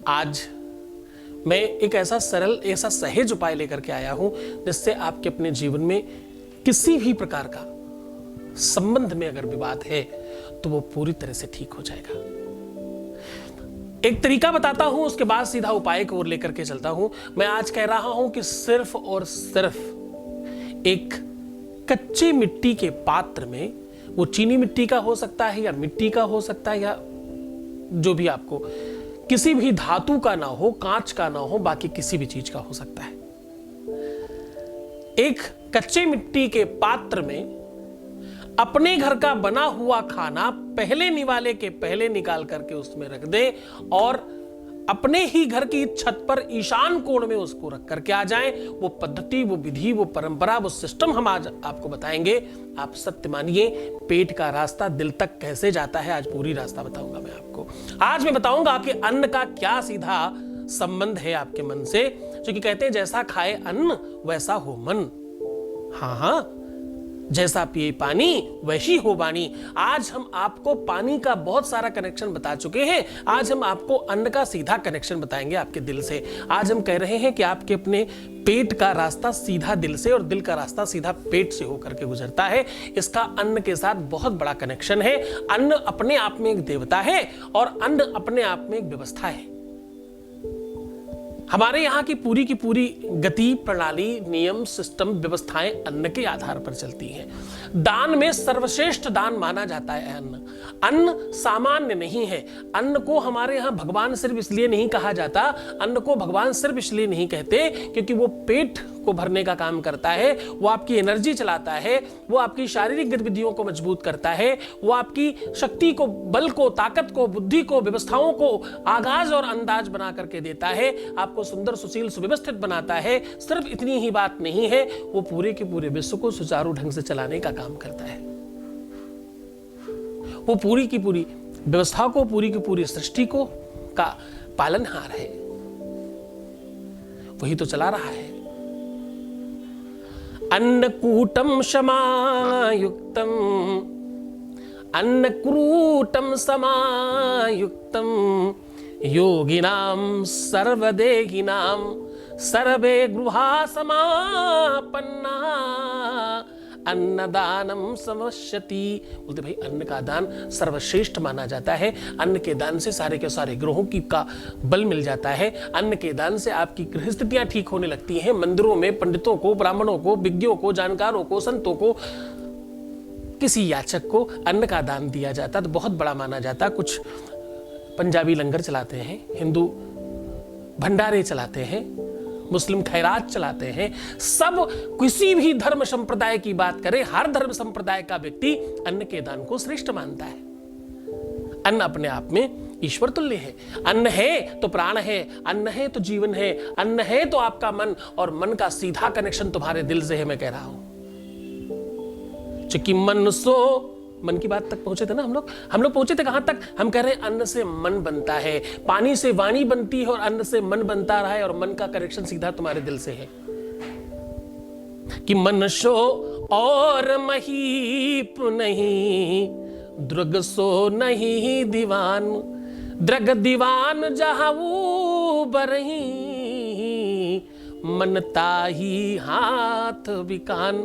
आज मैं एक ऐसा सरल, ऐसा सहज उपाय लेकर के आया हूं जिससे आपके अपने जीवन में किसी भी प्रकार का संबंध में अगर विवाद है तो वो पूरी तरह से ठीक हो जाएगा। एक तरीका बताता हूं, उसके बाद सीधा उपाय को ओर लेकर के चलता हूं। मैं आज कह रहा हूं कि सिर्फ और सिर्फ एक कच्चे मिट्टी के पात्र में, वो चीनी मिट्टी का हो सकता है या मिट्टी का हो सकता है या जो भी आपको, किसी भी धातु का ना हो, कांच का ना हो, बाकी किसी भी चीज का हो सकता है। एक कच्चे मिट्टी के पात्र में अपने घर का बना हुआ खाना पहले निवाले के पहले निकाल करके उसमें रख दे और अपने ही घर की छत पर ईशान कोण में उसको रख करके आ जाएं। वो पद्धति, वो विधि, वो परंपरा, वो सिस्टम हम आज आपको बताएंगे। आप सत्य मानिए, पेट का रास्ता दिल तक कैसे जाता है, आज पूरी रास्ता बताऊंगा मैं आपको। आज मैं बताऊंगा कि अन्न का क्या सीधा संबंध है आपके मन से, जो कि कहते हैं जैसा खाए अन्न वैसा हो मन। हाँ, जैसा पिए पानी वैसी हो वाणी। आज हम आपको पानी का बहुत सारा कनेक्शन बता चुके हैं, आज हम आपको अन्न का सीधा कनेक्शन बताएंगे आपके दिल से। आज हम कह रहे हैं कि आपके अपने पेट का रास्ता सीधा दिल से और दिल का रास्ता सीधा पेट से होकर के गुजरता है। इसका अन्न के साथ बहुत बड़ा कनेक्शन है। अन्न अपने आप में एक देवता है और अन्न अपने आप में एक व्यवस्था है। हमारे यहाँ की पूरी गति, प्रणाली, नियम, सिस्टम, व्यवस्थाएं अन्न के आधार पर चलती हैं। दान में सर्वश्रेष्ठ दान माना जाता है अन्न। अन्न सामान्य नहीं है। अन्न को हमारे यहाँ भगवान सिर्फ इसलिए नहीं कहा जाता, अन्न को भगवान सिर्फ इसलिए नहीं कहते क्योंकि वो पेट को भरने का काम करता है, वो आपकी एनर्जी चलाता है, वो आपकी शारीरिक गतिविधियों को मजबूत करता है, वो आपकी शक्ति को, बल को, ताकत को, बुद्धि को, व्यवस्थाओं को आगाज और अंदाज बना करके देता है, आपको सुंदर, सुशील, सुव्यवस्थित बनाता है। सिर्फ इतनी ही बात नहीं है, वो पूरे के पूरे विश्व को सुचारू ढंग से चलाने का काम करता है। वो पूरी की पूरी व्यवस्था को, पूरी की पूरी सृष्टि को का पालनहार है, वही तो चला रहा है। अन्नकूटम समायुक्तम, अन्नक्रूटम समायुक्तम, योगिनाम सर्वदेहिनाम सर्वे गृहा समापन्ना अन्नदानम समश्यति। बोलते भाई अन्न का दान सर्वश्रेष्ठ माना जाता है। अन्न के दान से सारे के सारे ग्रहों की का बल मिल जाता है। अन्न के दान से आपकी गृह स्थितियां ठीक होने लगती हैं। मंदिरों में पंडितों को, ब्राह्मणों को, विज्ञों को, जानकारों को, संतों को, किसी याचक को अन्न का दान दिया जाता तो बहुत बड़ा माना जाता। कुछ पंजाबी लंगर चलाते हैं, हिंदू भंडारे चलाते हैं, मुस्लिम खैरात चलाते हैं। सब किसी भी धर्म संप्रदाय की बात करें, हर धर्म संप्रदाय का व्यक्ति अन्न के दान को श्रेष्ठ मानता है। अन्न अपने आप में ईश्वर तुल्य है। अन्न है तो प्राण है, अन्न है तो जीवन है, अन्न है तो आपका मन, और मन का सीधा कनेक्शन तुम्हारे दिल से है। मैं कह रहा हूं कि मन सो, मन की बात तक पहुंचे थे ना हम लोग पहुंचे थे कहां तक? हम कह रहे हैं अन्न से मन बनता है, पानी से वाणी बनती है और अन्न से मन बनता रहा है, और मन का कनेक्शन सीधा तुम्हारे दिल से है कि मन सो और महीप नहीं, द्रग सो नहीं दीवान, द्रग दीवान जहां बरही, मन ताही हाथ विकान।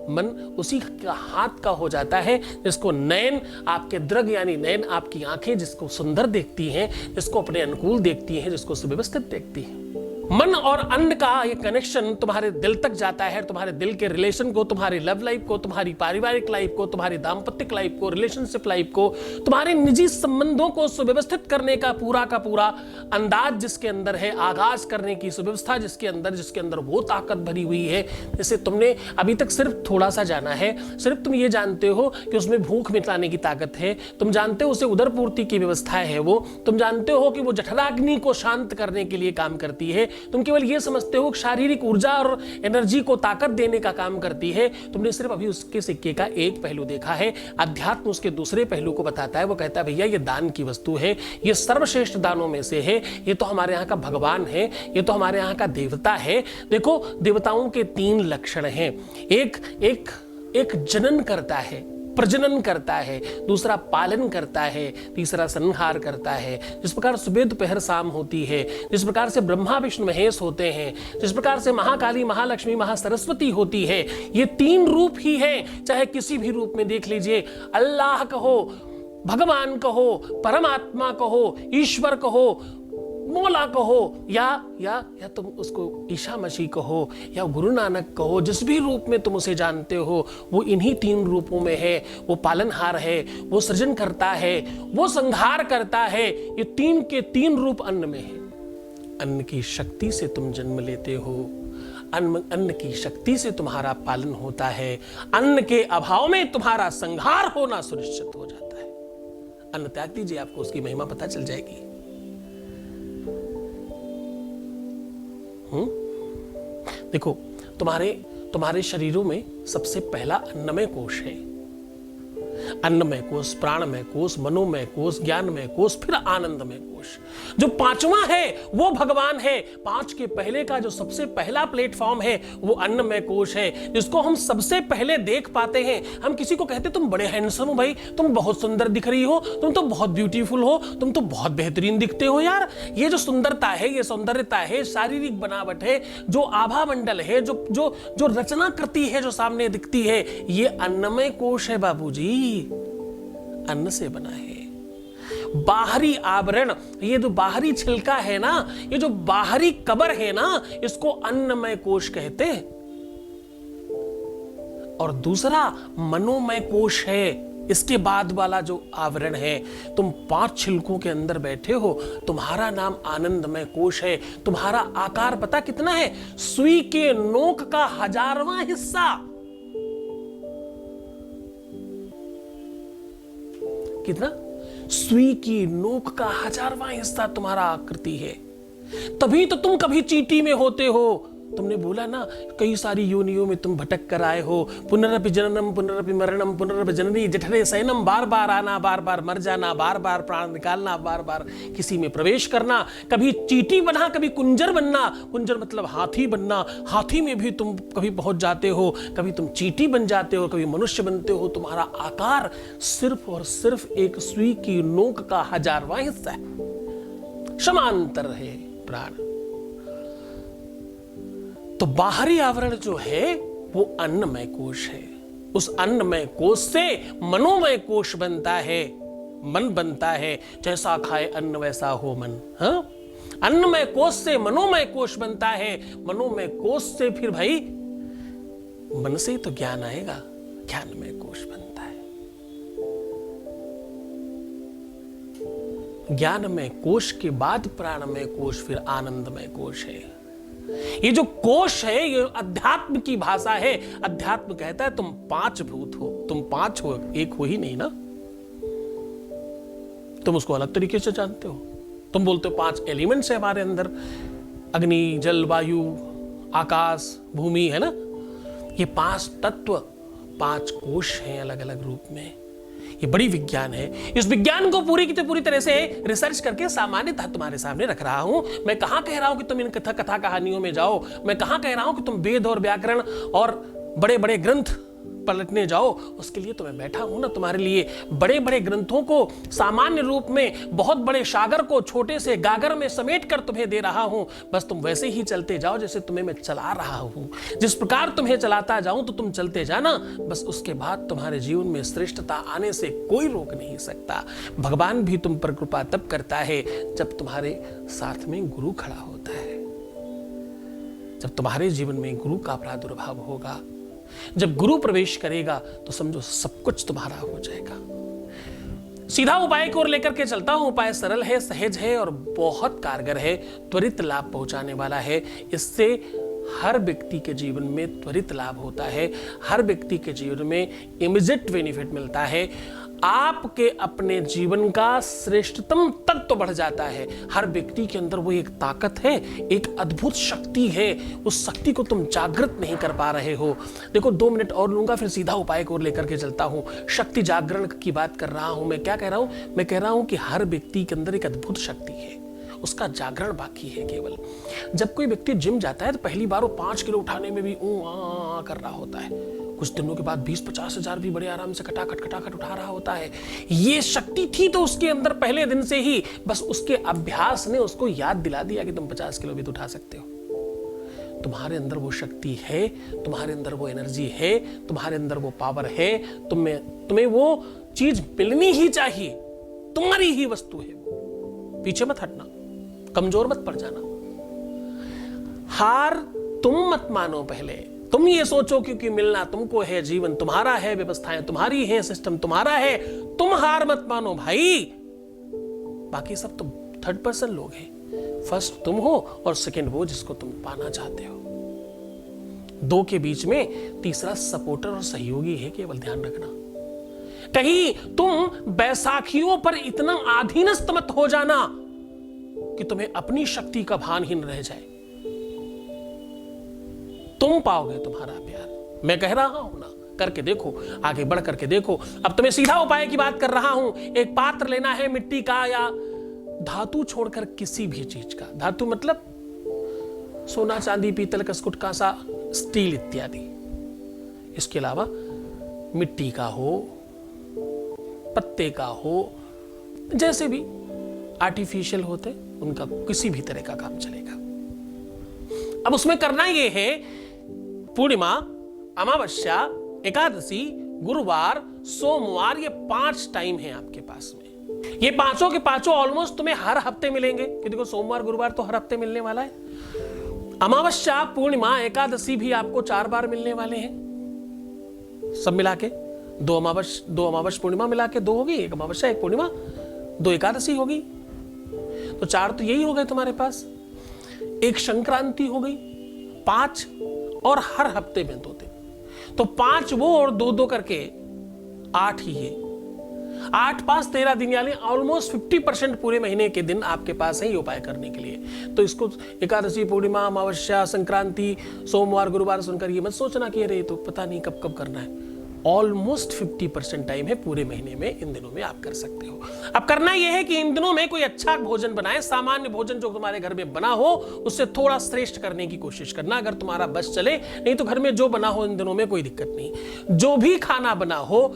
मन उसी का हाथ का हो जाता है जिसको नयन, आपके द्रग यानी नयन, आपकी आंखें जिसको सुंदर देखती हैं, जिसको अपने अनुकूल देखती हैं, जिसको सुव्यवस्थित देखती हैं। मन और अन्न का ये कनेक्शन तुम्हारे दिल तक जाता है। तुम्हारे दिल के रिलेशन को, तुम्हारी लव लाइफ को, तुम्हारी पारिवारिक लाइफ को, तुम्हारी दाम्पत्य लाइफ को, रिलेशनशिप लाइफ को, तुम्हारे निजी संबंधों को सुव्यवस्थित करने का पूरा अंदाज जिसके अंदर है, आगाज करने की सुव्यवस्था जिसके अंदर वो ताकत भरी हुई है। जैसे तुमने अभी तक सिर्फ थोड़ा सा जाना है, सिर्फ तुम ये जानते हो कि उसमें भूख मिटाने की ताकत है, तुम जानते हो उसे उदर पूर्ति की व्यवस्था है, वो तुम जानते हो कि वो जठराग्नि को शांत करने के लिए काम करती है, तुम केवल यह समझते हो शारीरिक ऊर्जा और एनर्जी को ताकत देने का काम करती है। तुमने सिर्फ अभी उसके सिक्के का एक पहलू देखा है। अध्यात्म उसके दूसरे पहलू को बताता है। वो कहता है भैया ये दान की वस्तु है, ये सर्वश्रेष्ठ दानों में से है, ये तो हमारे यहाँ का भगवान है, ये तो हमारे यहाँ का देवता है। देखो देवताओं के 3 लक्षण हैं। एक जनन करता है, प्रजनन करता है, दूसरा पालन करता है, तीसरा संहार करता है। जिस प्रकार सुबह दोपहर शाम होती है, जिस प्रकार से ब्रह्मा विष्णु महेश होते हैं, जिस प्रकार से महाकाली महालक्ष्मी महासरस्वती होती है, ये 3 रूप ही हैं। चाहे किसी भी रूप में देख लीजिए, अल्लाह कहो, भगवान कहो, परमात्मा कहो, ईश्वर कहो, मौला कहो, या तुम उसको ईशा मसीह कहो या गुरु नानक कहो, जिस भी रूप में तुम उसे जानते हो, वो इन्हीं 3 रूपों में है। वो पालनहार है, वो सृजन करता है, वो संहार करता है। ये 3 के 3 रूप अन्न में है। अन्न की शक्ति से तुम जन्म लेते हो, अन्न की शक्ति से तुम्हारा पालन होता है, अन्न के अभाव में तुम्हारा संहार होना सुनिश्चित हो जाता है। अन्न त्याग दीजिए, आपको उसकी महिमा पता चल जाएगी। देखो, तुम्हारे शरीरों में सबसे पहला अन्नमय कोश है। अन्नमय कोश, प्राणमय कोश, मनोमय कोश, ज्ञानमय कोश, फिर आनंदमय कोश। जो 5वां है वो भगवान है। 5 के पहले का जो सबसे पहला प्लेटफॉर्म है वो अन्नमय कोश है, जिसको हम सबसे पहले देख पाते हैं। हम किसी को कहते तुम बड़े हैंडसम हो भाई, तुम बहुत सुंदर दिख रही हो, तुम तो बहुत ब्यूटीफुल हो, तुम तो बहुत बेहतरीन दिखते हो यार। ये जो सुंदरता है, ये सौंदर्यता है, शारीरिक बनावट है, जो आभा मंडल है, जो रचना करती है, जो सामने दिखती है, ये अन्नमय कोश है बाबूजी। अन्न से बना है। बाहरी आवरण, ये जो बाहरी छिलका है ना, ये जो बाहरी कबर है ना, इसको अन्नमय कोश कहते हैं। और दूसरा मनोमय कोश है, इसके बाद वाला जो आवरण है। तुम 5 छिलकों के अंदर बैठे हो, तुम्हारा नाम आनंदमय कोश है। तुम्हारा आकार पता कितना है? सुई के नोक का 1000वां हिस्सा। कितना? सुई की नोक का 1000वां हिस्सा तुम्हारा आकृति है। तभी तो तुम कभी चींटी में होते हो। तुमने बोला ना, कई सारी योनियों में तुम भटक कर आए हो। पुनरपि जननम पुनरपि मरणम पुनरपि जननी जठरे शयनम, बार बार आना, बार बार मर जाना, बार बार प्राण निकालना, बार बार किसी में प्रवेश करना। कभी चींटी बना, कभी कुंजर बनना। कुंजर मतलब हाथी बनना। हाथी में भी तुम कभी पहुंच जाते हो, कभी तुम चींटी बन जाते हो, कभी मनुष्य बनते हो। तुम्हारा आकार सिर्फ और सिर्फ एक सुई की नोक का 1000वां हिस्सा है। समांतर है प्राण। तो बाहरी आवरण जो है वो अन्नमय कोश है। उस अन्नमय कोश से मनोमय कोश बनता है, मन बनता है। जैसा खाए अन्न वैसा हो मन। हाँ, अन्नमय कोश से मनोमय कोश बनता है। मनोमय कोश से फिर भाई मन से तो ज्ञान आएगा, ज्ञानमय कोश बनता है। ज्ञानमय कोश के बाद प्राणमय कोश, फिर आनंदमय कोश है। ये जो कोश है ये अध्यात्म की भाषा है। अध्यात्म कहता है तुम 5 भूत हो, तुम 5 हो, एक हो ही नहीं ना। तुम उसको अलग तरीके से जानते हो। तुम बोलते हो 5 एलिमेंट्स है हमारे अंदर, अग्नि, जल, वायु, आकाश, भूमि, है ना। ये 5 तत्व, 5 कोश हैं अलग अलग रूप में। ये बड़ी विज्ञान है। इस विज्ञान को पूरी तरह से रिसर्च करके सामान्यतः तुम्हारे सामने रख रहा हूं। मैं कहां कह रहा हूं कि तुम इन कथा कहानियों में जाओ। मैं कहां कह रहा हूं कि तुम वेद और व्याकरण और बड़े बड़े ग्रंथ पलटने जाओ। उसके लिए तो मैं बैठा हूं ना तुम्हारे लिए। बड़े बड़े ग्रंथों को सामान्य रूप में, बहुत बड़े सागर को छोटे से गागर में समेट कर तुम्हें दे रहा हूं। बस तुम वैसे ही चलते जाओ जैसे तुम्हें मैं चला रहा हूं। जिस प्रकार तुम्हें चलाता जाऊं तो तुम चलते जाना। बस उसके बाद तुम्हारे जीवन में श्रेष्ठता आने से कोई रोक नहीं सकता। भगवान भी तुम पर कृपा तब करता है जब तुम्हारे साथ में गुरु खड़ा होता है। जब तुम्हारे जीवन में गुरु का प्रादुर्भाव होगा, जब गुरु प्रवेश करेगा, तो समझो सब कुछ तुम्हारा हो जाएगा। सीधा उपाय को लेकर के चलता हूं। उपाय सरल है, सहज है और बहुत कारगर है। त्वरित लाभ पहुंचाने वाला है। इससे हर व्यक्ति के जीवन में त्वरित लाभ होता है। हर व्यक्ति के जीवन में इमीडिएट बेनिफिट मिलता है। आपके अपने जीवन का श्रेष्ठतम तत्व तो बढ़ जाता है। हर व्यक्ति के अंदर वो एक ताकत है, एक अद्भुत शक्ति है। उस शक्ति को तुम जागृत नहीं कर पा रहे हो। देखो 2 मिनट और लूंगा, फिर सीधा उपाय को लेकर के चलता हूं। शक्ति जागरण की बात कर रहा हूं। मैं क्या कह रहा हूं? मैं कह रहा हूं कि हर व्यक्ति के अंदर एक अद्भुत शक्ति है, उसका जागरण बाकी है केवल। जब कोई व्यक्ति जिम जाता है तो पहली बार वो 5 किलो उठाने में भी कर रहा होता है। कुछ दिनों के बाद 20-50 हजार भी बड़े आराम से खटाखट उठा रहा होता है। ये शक्ति थी तो उसके अंदर पहले दिन से ही, बस उसके अभ्यास ने उसको याद दिला दिया कि तुम 50 किलो भी तो उठा सकते हो। तुम्हारे अंदर वो शक्ति है, तुम्हारे अंदर वो एनर्जी है, तुम्हारे अंदर वो पावर है, तुम्हें वो चीज मिलनी ही चाहिए, तुम्हारी ही वस्तु है वो। पीछे मत हटना, कमजोर मत पड़ जाना। हार तुम मत मानो, पहले तुम ये सोचो क्योंकि मिलना तुमको है, जीवन तुम्हारा है, व्यवस्थाएं तुम्हारी है, सिस्टम तुम्हारा है, तुम हार मत मानो भाई। बाकी सब तो थर्ड पर्सन लोग हैं, फर्स्ट तुम हो और सेकंड वो जिसको तुम पाना चाहते हो। दो के बीच में तीसरा सपोर्टर और सहयोगी है, केवल ध्यान रखना। कहीं तुम बैसाखियों पर इतना अधीनस्थ मत हो जाना कि तुम्हें अपनी शक्ति का भान ही न रह जाए। तुम पाओगे तुम्हारा प्यार, मैं कह रहा हूं ना, करके देखो, आगे बढ़ करके देखो। अब तुम्हें सीधा उपाय की बात कर रहा हूं। एक पात्र लेना है मिट्टी का या धातु छोड़कर किसी भी चीज का। धातु मतलब सोना, चांदी, पीतल, कसकुट, कांसा, स्टील इत्यादि। इसके अलावा मिट्टी का हो, पत्ते का हो, जैसे भी आर्टिफिशियल होते उनका किसी भी तरह का काम चलेगा। अब उसमें करना यह है, पूर्णिमा, अमावस्या, एकादशी, गुरुवार, सोमवार, ये 5 टाइम है आपके पास में। ये पांचों के पांचों ऑलमोस्ट तुम्हें हर हफ्ते मिलेंगे, कि देखो सोमवार गुरुवार तो हर हफ्ते मिलने वाला है। अमावस्या, पूर्णिमा, एकादशी भी आपको 4 बार मिलने वाले हैं। सब मिला के दो अमावस्या पूर्णिमा मिला के 2 होगी, एक अमावस्या एक पूर्णिमा, 2 एकादशी होगी, तो 4 तो यही हो गए तुम्हारे पास। एक संक्रांति हो गई, 5, और हर हफ्ते में 2 दिन, तो 5 वो और 2 करके 8 ही है। 8, 5, 13 दिन, यानी ऑलमोस्ट 50% पूरे महीने के दिन आपके पास है ये उपाय करने के लिए। तो इसको एकादशी, पूर्णिमा, अमावस्या, संक्रांति, सोमवार, गुरुवार सुनकर ये मत सोचना कि अरे तो पता नहीं कब कब करना है। ऑलमोस्ट 50% टाइम है पूरे महीने में, इन दिनों में आप कर सकते हो। अब करना यह है कि इन दिनों में कोई अच्छा भोजन बनाए, सामान्य भोजन जो तुम्हारे घर में बना हो उससे थोड़ा श्रेष्ठ करने की कोशिश करना, अगर तुम्हारा बस चले। नहीं तो घर में जो बना हो इन दिनों में कोई दिक्कत नहीं। जो भी खाना बना हो,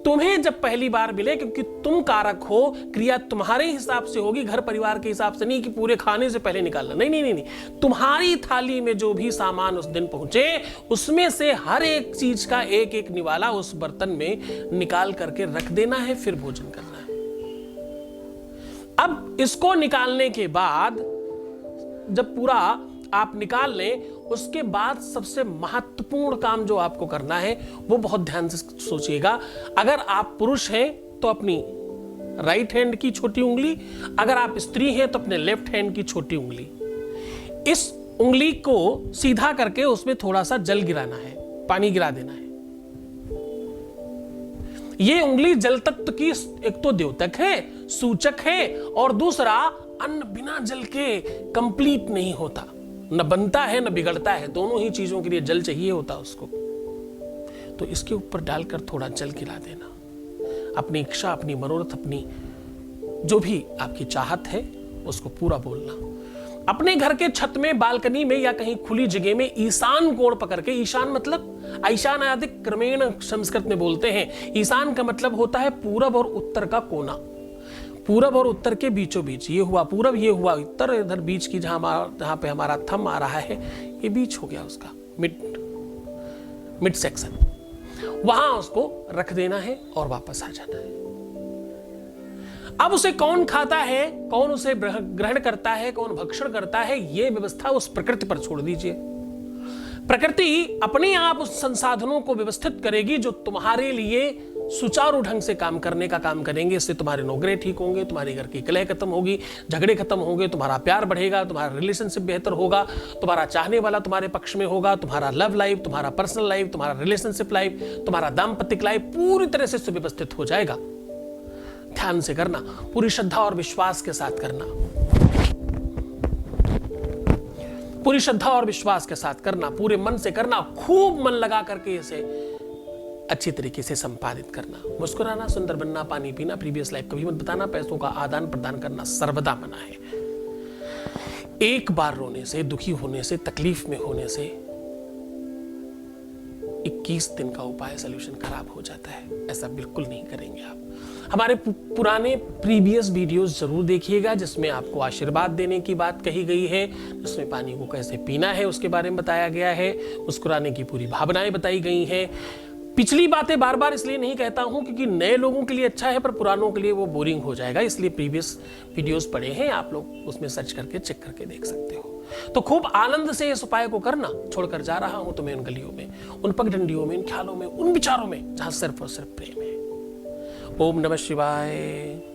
तुम्हें जब पहली बार मिले, क्योंकि तुम कारक हो, क्रिया तुम्हारे हिसाब से होगी, घर परिवार के हिसाब से नहीं कि पूरे खाने से पहले निकालना। नहीं नहीं नहीं नहीं, तुम्हारी थाली में जो भी सामान उस दिन पहुंचे, उसमें से हर एक चीज का एक एक निवाला उस बर्तन में निकाल करके रख देना है, फिर भोजन करना है। अब इसको निकालने के बाद जब पूरा आप निकाल लें, उसके बाद सबसे महत्वपूर्ण काम जो आपको करना है वो बहुत ध्यान से सोचिएगा। अगर आप पुरुष हैं तो अपनी राइट हैंड की छोटी उंगली, अगर आप स्त्री हैं तो अपने लेफ्ट हैंड की छोटी उंगली, इस उंगली को सीधा करके उसमें थोड़ा सा जल गिराना है, पानी गिरा देना है। ये उंगली जल तत्व की एक तो द्योतक है, सूचक है, और दूसरा अन्न बिना जल के कंप्लीट नहीं होता, न बनता है न बिगड़ता है। दोनों ही चीजों के लिए जल चाहिए होता उसको। तो इसके ऊपर डालकर थोड़ा जल गिरा देना। अपनी इच्छा, अपनी मनोरथ, अपनी जो भी आपकी चाहत है उसको पूरा बोलना। अपने घर के छत में, बालकनी में या कहीं खुली जगह में ईशान कोण पकड़ के, ईशान मतलब ईशान आदि क्रमेण संस्कृत में बोलते हैं। ईशान का मतलब होता है पूरब और उत्तर का कोना। पूरब और उत्तर के बीचों बीच, ये हुआ पूरब, ये हुआ उत्तर, इधर बीच की जहां पे हमारा थंब आ रहा है, ये बीच हो गया उसका मिड सेक्शन। वहां उसको रख देना है और वापस आ जाना है। अब उसे कौन खाता है, कौन उसे ग्रहण करता है, कौन भक्षण करता है, ये व्यवस्था उस प्रकृति पर छोड़ दीजिए। प्रकृति अपने आप उस संसाधनों को व्यवस्थित करेगी जो तुम्हारे लिए सुचारू ढंग से काम करने का काम करेंगे। इससे तुम्हारे नौकरी ठीक होंगे, तुम्हारे घर की कलह खत्म होगी, झगड़े खत्म होंगे, तुम्हारा प्यार बढ़ेगा, तुम्हारा रिलेशनशिप बेहतर होगा, तुम्हारा चाहने वाला तुम्हारे पक्ष में होगा, तुम्हारा लव लाइफ, तुम्हारा पर्सनल लाइफ, तुम्हारा रिलेशनशिप लाइफ, तुम्हारा दाम्पत्य लाइफ पूरी तरह से सुव्यवस्थित हो जाएगा। ध्यान से करना, पूरी श्रद्धा और विश्वास के साथ करना, पूरी श्रद्धा और विश्वास के साथ करना, पूरे मन से करना, खूब मन लगा करके इसे अच्छी तरीके से संपादित करना। मुस्कुराना, सुंदर बनना, पानी पीना, प्रीवियस लाइफ कभी मत बताना, पैसों का आदान प्रदान करना सर्वदा मना है। एक बार रोने से, दुखी होने से, तकलीफ में होने से 21 दिन का उपाय, सोल्यूशन खराब हो जाता है। ऐसा बिल्कुल नहीं करेंगे आप। हमारे पुराने प्रीवियस वीडियोस जरूर देखिएगा, जिसमें आपको आशीर्वाद देने की बात कही गई है, जिसमें पानी को कैसे पीना है उसके बारे में बताया गया है, मुस्कुराने की पूरी भावनाएं बताई गई हैं। पिछली बातें बार बार इसलिए नहीं कहता हूं क्योंकि नए लोगों के लिए अच्छा है, पर पुरानों के लिए वो बोरिंग हो जाएगा, इसलिए प्रीवियस वीडियोस पड़े हैं, आप लोग उसमें सर्च करके चेक करके देख सकते हो। तो खूब आनंद से इस उपाय को करना। छोड़कर जा रहा हूं तुम्हें उन गलियों में, उन पगडंडियों में, उन ख्यालों में, उन विचारों में जहां सिर्फ और सिर्फ प्रेम है। ओम नमः शिवाय।